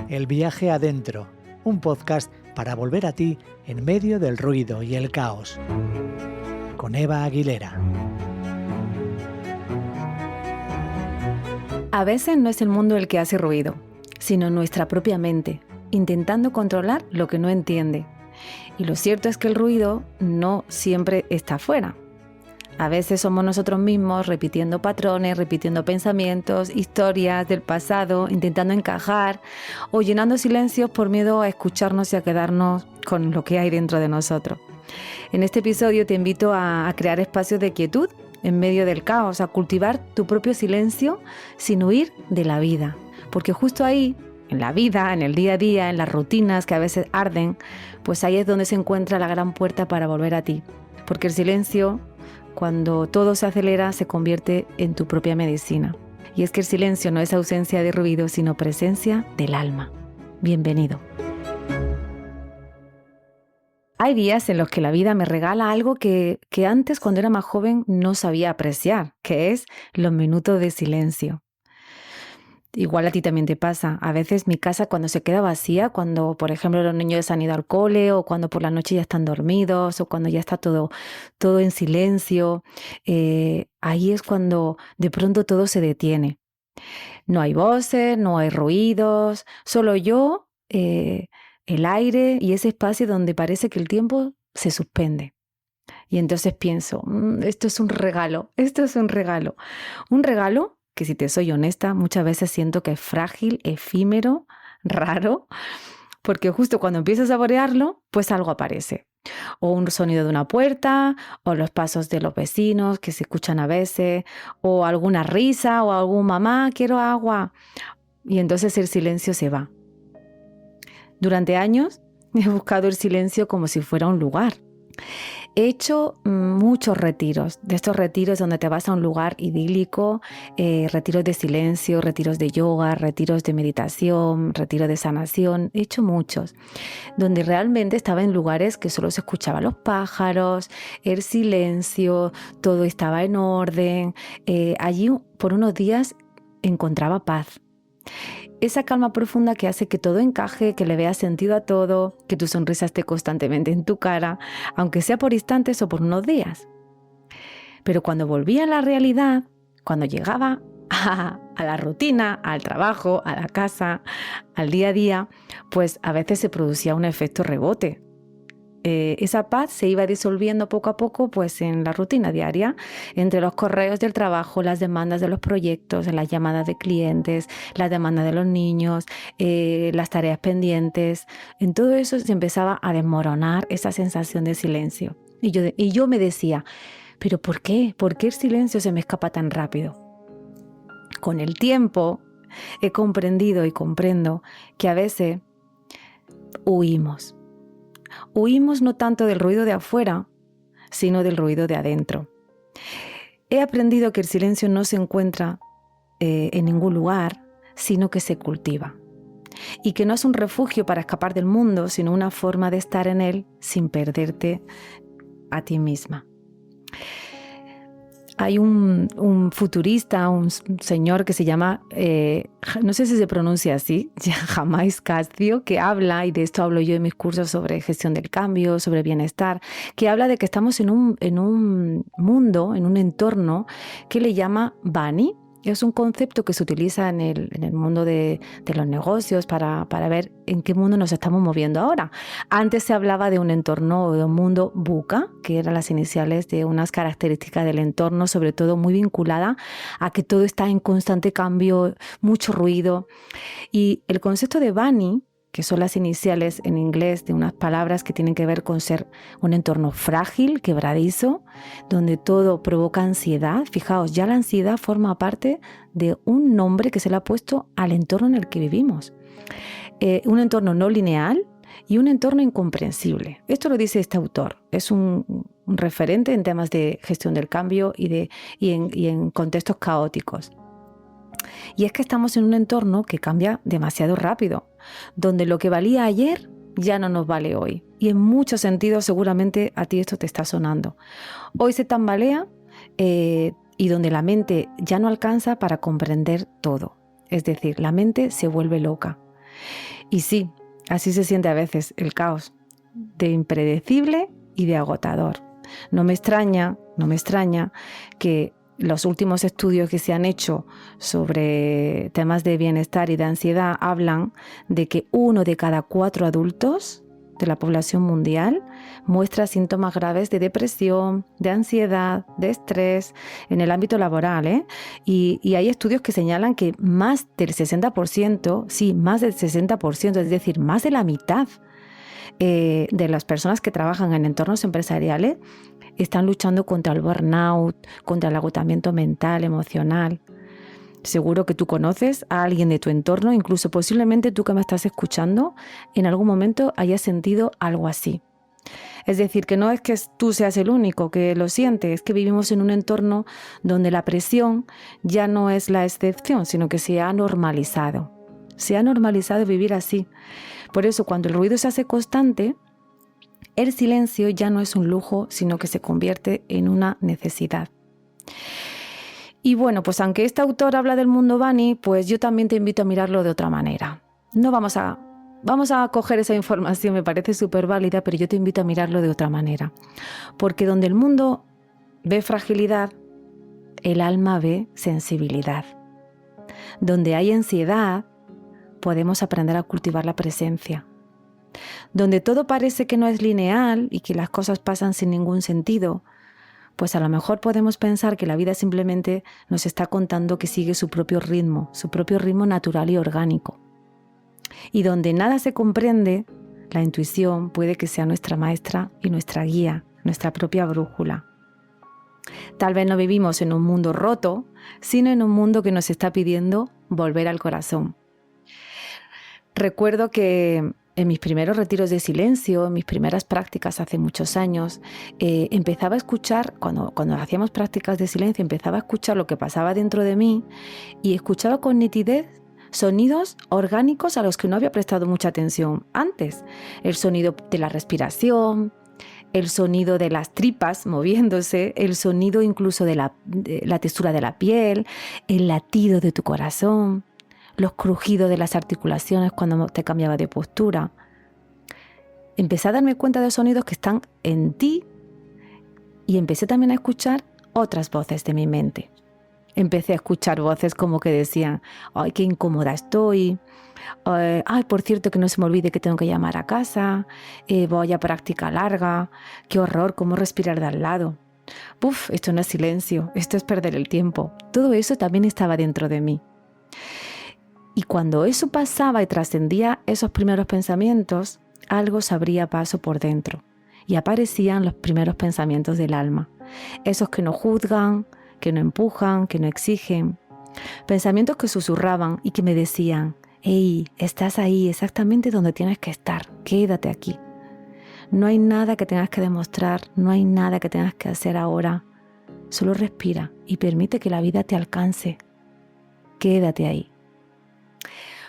El viaje adentro, un podcast para volver a ti en medio del ruido y el caos. Con Eva Aguilera. A veces no es el mundo el que hace ruido, sino nuestra propia mente, intentando controlar lo que no entiende. Y lo cierto es que el ruido no siempre está afuera. A veces somos nosotros mismos repitiendo patrones, repitiendo pensamientos, historias del pasado, intentando encajar o llenando silencios por miedo a escucharnos y a quedarnos con lo que hay dentro de nosotros. En este episodio te invito a crear espacios de quietud en medio del caos, a cultivar tu propio silencio sin huir de la vida. Porque justo ahí, en la vida, en el día a día, en las rutinas que a veces arden, pues ahí es donde se encuentra la gran puerta para volver a ti. Porque el silencio, cuando todo se acelera, se convierte en tu propia medicina. Y es que el silencio no es ausencia de ruido, sino presencia del alma. Bienvenido. Hay días en los que la vida me regala algo que antes, cuando era más joven, no sabía apreciar, que es los minutos de silencio. Igual a ti también te pasa. A veces mi casa cuando se queda vacía, cuando por ejemplo los niños se han ido al cole o cuando por la noche ya están dormidos o cuando ya está todo en silencio, ahí es cuando de pronto todo se detiene. No hay voces, no hay ruidos, solo yo, el aire y ese espacio donde parece que el tiempo se suspende. Y entonces pienso, esto es un regalo, Un regalo que, si te soy honesta, muchas veces siento que es frágil, efímero, raro, porque justo cuando empiezo a saborearlo, pues algo aparece. O un sonido de una puerta, o los pasos de los vecinos que se escuchan a veces, o alguna risa, o algún mamá, quiero agua. Y entonces el silencio se va. Durante años he buscado el silencio como si fuera un lugar. He hecho muchos retiros, de estos retiros donde te vas a un lugar idílico, retiros de silencio, retiros de yoga, retiros de meditación, retiros de sanación. He hecho muchos, donde realmente estaba en lugares que solo se escuchaban los pájaros, el silencio, todo estaba en orden. Allí por unos días encontraba paz. Esa calma profunda que hace que todo encaje, que le veas sentido a todo, que tu sonrisa esté constantemente en tu cara, aunque sea por instantes o por unos días. Pero cuando volvía a la realidad, cuando llegaba a la rutina, al trabajo, a la casa, al día a día, pues a veces se producía un efecto rebote. Esa paz se iba disolviendo poco a poco pues en la rutina diaria, entre los correos del trabajo, las demandas de los proyectos, las llamadas de clientes, las demandas de los niños, las tareas pendientes. En todo eso se empezaba a desmoronar esa sensación de silencio. Y yo me decía, ¿pero por qué? ¿Por qué el silencio se me escapa tan rápido? Con el tiempo he comprendido y comprendo que a veces huimos. Huimos no tanto del ruido de afuera, sino del ruido de adentro. He aprendido que el silencio no se encuentra en ningún lugar, sino que se cultiva. Y que no es un refugio para escapar del mundo, sino una forma de estar en él sin perderte a ti misma. Hay un futurista, un señor que se llama, no sé si se pronuncia así, Jamais Cascio, que habla, y de esto hablo yo en mis cursos sobre gestión del cambio, sobre bienestar, que habla de que estamos en un mundo, en un entorno que le llama Bani. Es un concepto que se utiliza en el mundo de los negocios para ver en qué mundo nos estamos moviendo ahora. Antes se hablaba de un entorno o de un mundo VUCA, que eran las iniciales de unas características del entorno, sobre todo muy vinculada a que todo está en constante cambio, mucho ruido. Y el concepto de Bani, que son las iniciales en inglés de unas palabras que tienen que ver con ser un entorno frágil, quebradizo, donde todo provoca ansiedad. Fijaos, ya la ansiedad forma parte de un nombre que se le ha puesto al entorno en el que vivimos. Un entorno no lineal y un entorno incomprensible. Esto lo dice este autor. Es un referente en temas de gestión del cambio y en contextos caóticos. Y es que estamos en un entorno que cambia demasiado rápido, donde lo que valía ayer ya no nos vale hoy. Y en muchos sentidos seguramente a ti esto te está sonando. Hoy se tambalea y y donde la mente ya no alcanza para comprender todo. Es decir, la mente se vuelve loca. Y sí, así se siente a veces el caos, de impredecible y de agotador. No me extraña que los últimos estudios que se han hecho sobre temas de bienestar y de ansiedad hablan de que 1 de cada 4 adultos de la población mundial muestra síntomas graves de depresión, de ansiedad, de estrés en el ámbito laboral, ¿eh? Y hay estudios que señalan que más del 60%, sí, más del 60%, es decir, más de la mitad de las personas que trabajan en entornos empresariales están luchando contra el burnout, contra el agotamiento mental, emocional. Seguro que tú conoces a alguien de tu entorno, incluso posiblemente tú que me estás escuchando, en algún momento hayas sentido algo así. Es decir, que no es que tú seas el único que lo siente, es que vivimos en un entorno donde la presión ya no es la excepción, sino que se ha normalizado. Se ha normalizado vivir así. Por eso, cuando el ruido se hace constante, el silencio ya no es un lujo, sino que se convierte en una necesidad. Y bueno, pues aunque este autor habla del mundo Bani, pues yo también te invito a mirarlo de otra manera. No vamos a coger esa información, me parece súper válida, pero yo te invito a mirarlo de otra manera. Porque donde el mundo ve fragilidad, el alma ve sensibilidad. Donde hay ansiedad, podemos aprender a cultivar la presencia. Donde todo parece que no es lineal y que las cosas pasan sin ningún sentido, pues a lo mejor podemos pensar que la vida simplemente nos está contando que sigue su propio ritmo natural y orgánico. Y donde nada se comprende, la intuición puede que sea nuestra maestra y nuestra guía, nuestra propia brújula. Tal vez no vivimos en un mundo roto, sino en un mundo que nos está pidiendo volver al corazón. Recuerdo que en mis primeros retiros de silencio, en mis primeras prácticas hace muchos años, empezaba a escuchar, cuando hacíamos prácticas de silencio, empezaba a escuchar lo que pasaba dentro de mí y escuchaba con nitidez sonidos orgánicos a los que no había prestado mucha atención antes. El sonido de la respiración, el sonido de las tripas moviéndose, el sonido incluso de la textura de la piel, el latido de tu corazón, los crujidos de las articulaciones cuando te cambiaba de postura. Empecé a darme cuenta de sonidos que están en ti y empecé también a escuchar otras voces de mi mente. Empecé a escuchar voces como que decían, ¡ay, qué incómoda estoy! ¡Ay, por cierto, que no se me olvide que tengo que llamar a casa! ¡Voy a práctica larga! ¡Qué horror! ¿Cómo respirar de al lado? ¡Puf! Esto no es silencio, esto es perder el tiempo. Todo eso también estaba dentro de mí. Y cuando eso pasaba y trascendía esos primeros pensamientos, algo se abría paso por dentro y aparecían los primeros pensamientos del alma. Esos que no juzgan, que no empujan, que no exigen. Pensamientos que susurraban y que me decían, «Hey, estás ahí exactamente donde tienes que estar, quédate aquí. No hay nada que tengas que demostrar, no hay nada que tengas que hacer ahora. Solo respira y permite que la vida te alcance. Quédate ahí».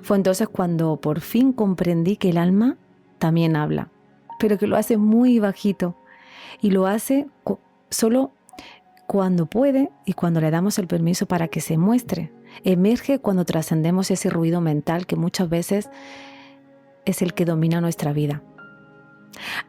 Fue entonces cuando por fin comprendí que el alma también habla, pero que lo hace muy bajito y lo hace solo cuando puede y cuando le damos el permiso para que se muestre. Emerge cuando trascendemos ese ruido mental que muchas veces es el que domina nuestra vida.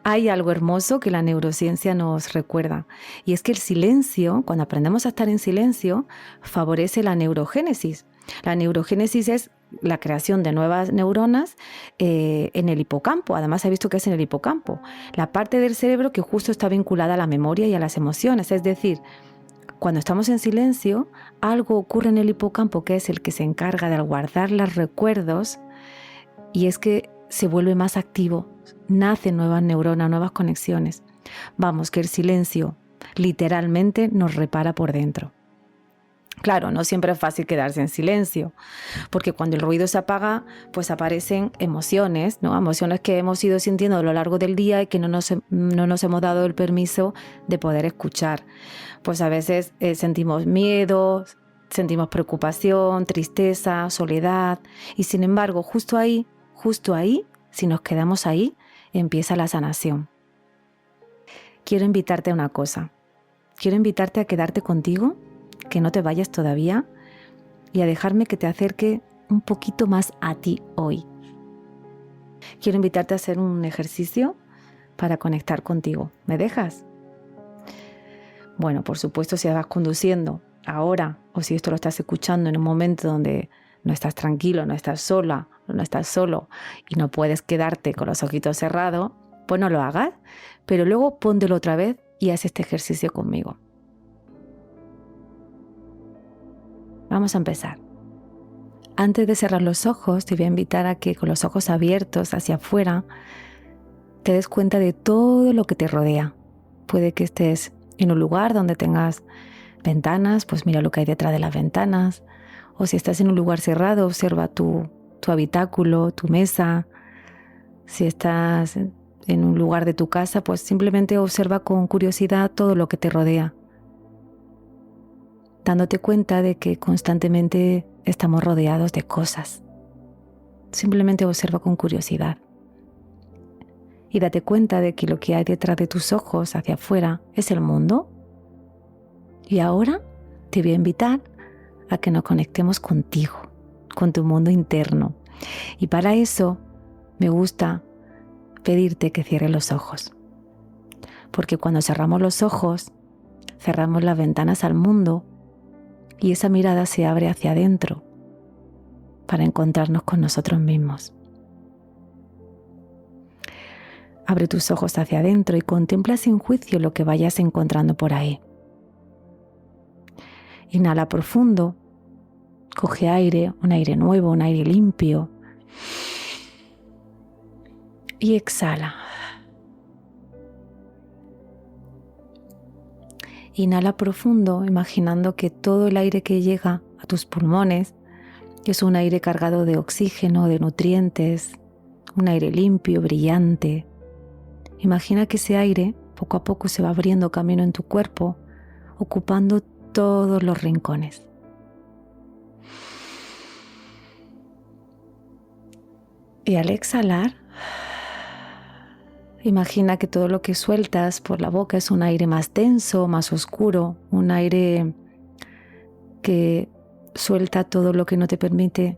Hay algo hermoso que la neurociencia nos recuerda y es que el silencio, cuando aprendemos a estar en silencio, favorece la neurogénesis. La neurogénesis es la creación de nuevas neuronas en el hipocampo. Además, he visto que es en el hipocampo, la parte del cerebro que justo está vinculada a la memoria y a las emociones. Es decir, cuando estamos en silencio, algo ocurre en el hipocampo que es el que se encarga de guardar los recuerdos y es que se vuelve más activo, nacen nuevas neuronas, nuevas conexiones. Vamos, que el silencio literalmente nos repara por dentro. Claro, no siempre es fácil quedarse en silencio, porque cuando el ruido se apaga, pues aparecen emociones, ¿no? Emociones que hemos ido sintiendo a lo largo del día y que no nos hemos dado el permiso de poder escuchar. Pues a veces sentimos miedo, sentimos preocupación, tristeza, soledad, y sin embargo, justo ahí, si nos quedamos ahí, empieza la sanación. Quiero invitarte a una cosa. Quiero invitarte a quedarte contigo, que no te vayas todavía y a dejarme que te acerque un poquito más a ti hoy. Quiero invitarte a hacer un ejercicio para conectar contigo. ¿Me dejas? Bueno, por supuesto, si vas conduciendo ahora o si esto lo estás escuchando en un momento donde no estás tranquilo, no estás sola, no estás solo y no puedes quedarte con los ojitos cerrados, pues no lo hagas, pero luego póntelo otra vez y haz este ejercicio conmigo. Vamos a empezar. Antes de cerrar los ojos, te voy a invitar a que con los ojos abiertos hacia afuera te des cuenta de todo lo que te rodea. Puede que estés en un lugar donde tengas ventanas, pues mira lo que hay detrás de las ventanas. O si estás en un lugar cerrado, observa tu habitáculo, tu mesa. Si estás en un lugar de tu casa, pues simplemente observa con curiosidad todo lo que te rodea, dándote cuenta de que constantemente estamos rodeados de cosas. Simplemente observa con curiosidad. Y date cuenta de que lo que hay detrás de tus ojos hacia afuera es el mundo. Y ahora te voy a invitar a que nos conectemos contigo, con tu mundo interno. Y para eso me gusta pedirte que cierres los ojos. Porque cuando cerramos los ojos, cerramos las ventanas al mundo y esa mirada se abre hacia adentro para encontrarnos con nosotros mismos. Abre tus ojos hacia adentro y contempla sin juicio lo que vayas encontrando por ahí. Inhala profundo, coge aire, un aire nuevo, un aire limpio y exhala. Inhala profundo, imaginando que todo el aire que llega a tus pulmones es un aire cargado de oxígeno, de nutrientes, un aire limpio, brillante. Imagina que ese aire poco a poco se va abriendo camino en tu cuerpo, ocupando todos los rincones. Y al exhalar, imagina que todo lo que sueltas por la boca es un aire más denso, más oscuro, un aire que suelta todo lo que no te permite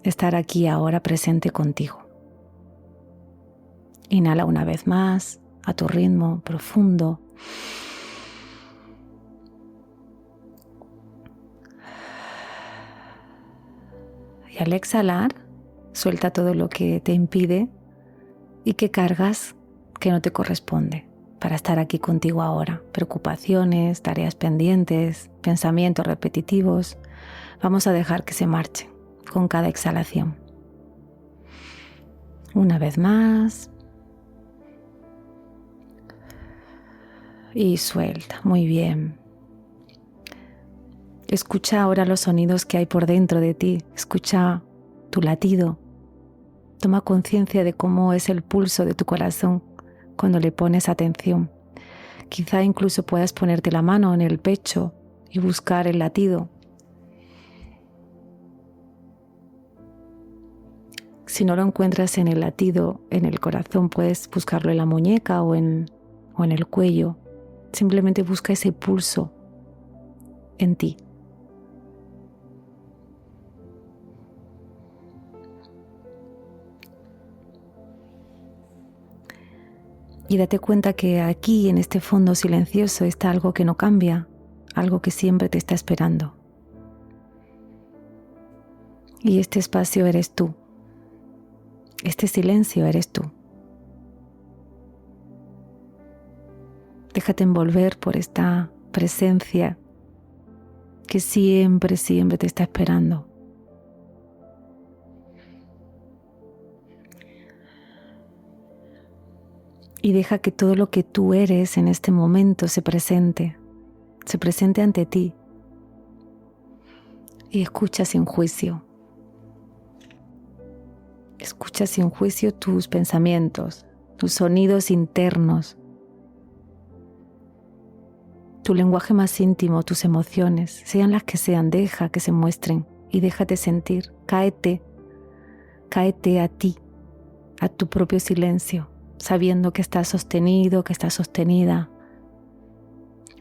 estar aquí ahora presente contigo. Inhala una vez más, a tu ritmo profundo. Y al exhalar, suelta todo lo que te impide y que cargas que no te corresponde para estar aquí contigo ahora. Preocupaciones, tareas pendientes, pensamientos repetitivos. Vamos a dejar que se marchen con cada exhalación. Una vez más. Y suelta, muy bien. Escucha ahora los sonidos que hay por dentro de ti. Escucha tu latido. Toma conciencia de cómo es el pulso de tu corazón cuando le pones atención. Quizá incluso puedas ponerte la mano en el pecho y buscar el latido. Si no lo encuentras en el latido, en el corazón, puedes buscarlo en la muñeca o en el cuello. Simplemente busca ese pulso en ti. Y date cuenta que aquí, en este fondo silencioso, está algo que no cambia, algo que siempre te está esperando. Y este espacio eres tú. Este silencio eres tú. Déjate envolver por esta presencia que siempre, siempre te está esperando. Y deja que todo lo que tú eres en este momento se presente ante ti. Y escucha sin juicio. Escucha sin juicio tus pensamientos, tus sonidos internos, tu lenguaje más íntimo, tus emociones, sean las que sean, deja que se muestren y déjate sentir. Cáete a ti, a tu propio silencio, sabiendo que estás sostenido, que estás sostenida,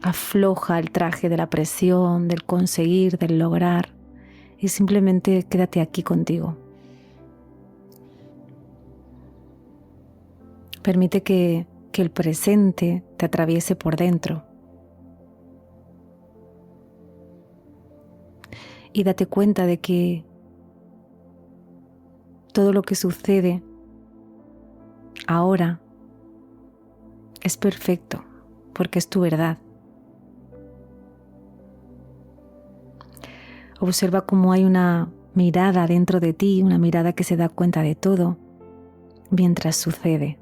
Afloja el traje de la presión, del conseguir, del lograr y simplemente quédate aquí contigo. Permite que el presente te atraviese por dentro. Y date cuenta de que todo lo que sucede ahora es perfecto, porque es tu verdad. Observa cómo hay una mirada dentro de ti, una mirada que se da cuenta de todo mientras sucede.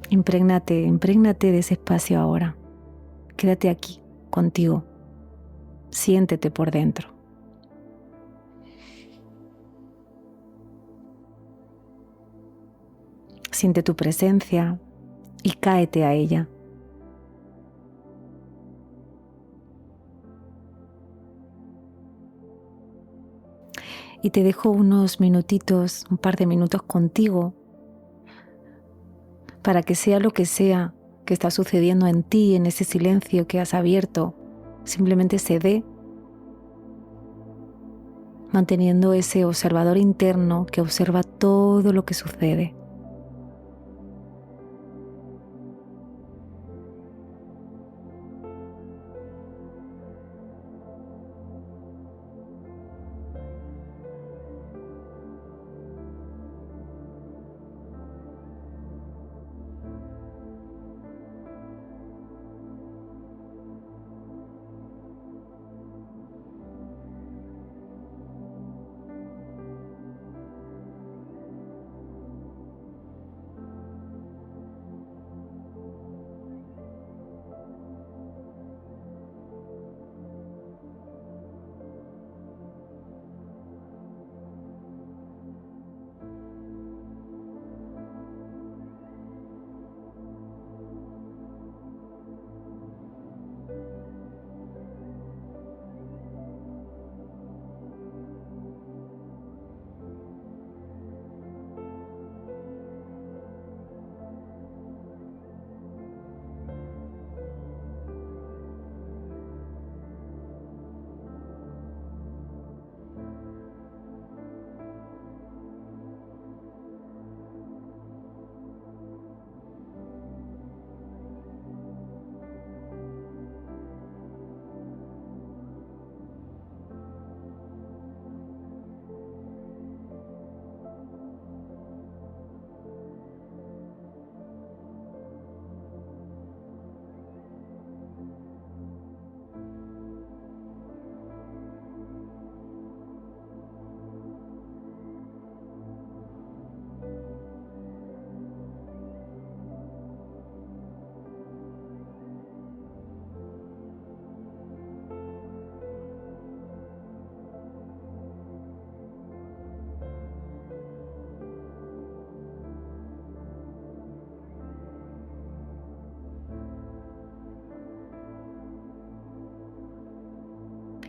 Imprégnate de ese espacio ahora. Quédate aquí, contigo. Siéntete por dentro. Siente tu presencia y cáete a ella. Y te dejo unos minutitos, un par de minutos contigo, para que sea lo que sea que está sucediendo en ti, en ese silencio que has abierto, simplemente se dé, manteniendo ese observador interno que observa todo lo que sucede.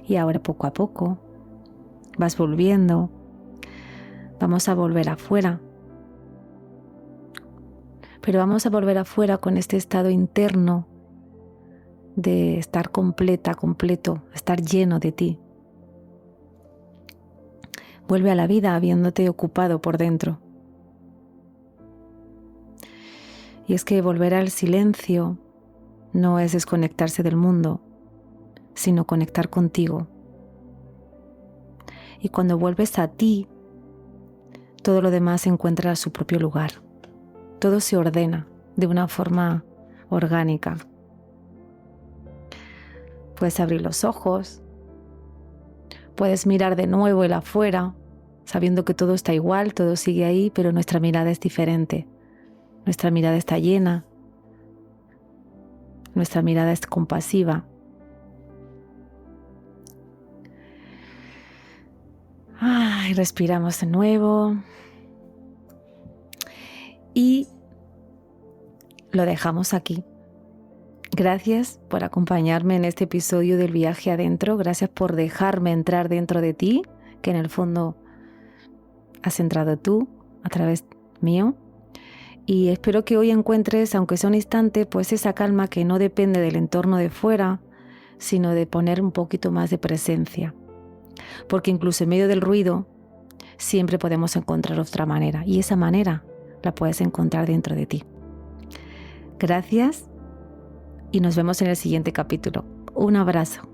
Y ahora poco a poco vas volviendo. Vamos a volver afuera. Pero vamos a volver afuera con este estado interno de estar completa, completo, estar lleno de ti. Vuelve a la vida habiéndote ocupado por dentro. Y es que volver al silencio no es desconectarse del mundo, sino conectar contigo. Y cuando vuelves a ti, todo lo demás encuentra su propio lugar. Todo se ordena de una forma orgánica. Puedes abrir los ojos, puedes mirar de nuevo el afuera, sabiendo que todo está igual, todo sigue ahí, pero nuestra mirada es diferente. Nuestra mirada está llena, nuestra mirada es compasiva. Y respiramos de nuevo y lo dejamos aquí. Gracias por acompañarme en este episodio del viaje adentro. Gracias por dejarme entrar dentro de ti, que en el fondo has entrado tú a través mío. Y espero que hoy encuentres, aunque sea un instante, pues esa calma que no depende del entorno de fuera, sino de poner un poquito más de presencia. Porque incluso en medio del ruido siempre podemos encontrar otra manera, y esa manera la puedes encontrar dentro de ti. Gracias y nos vemos en el siguiente capítulo. Un abrazo.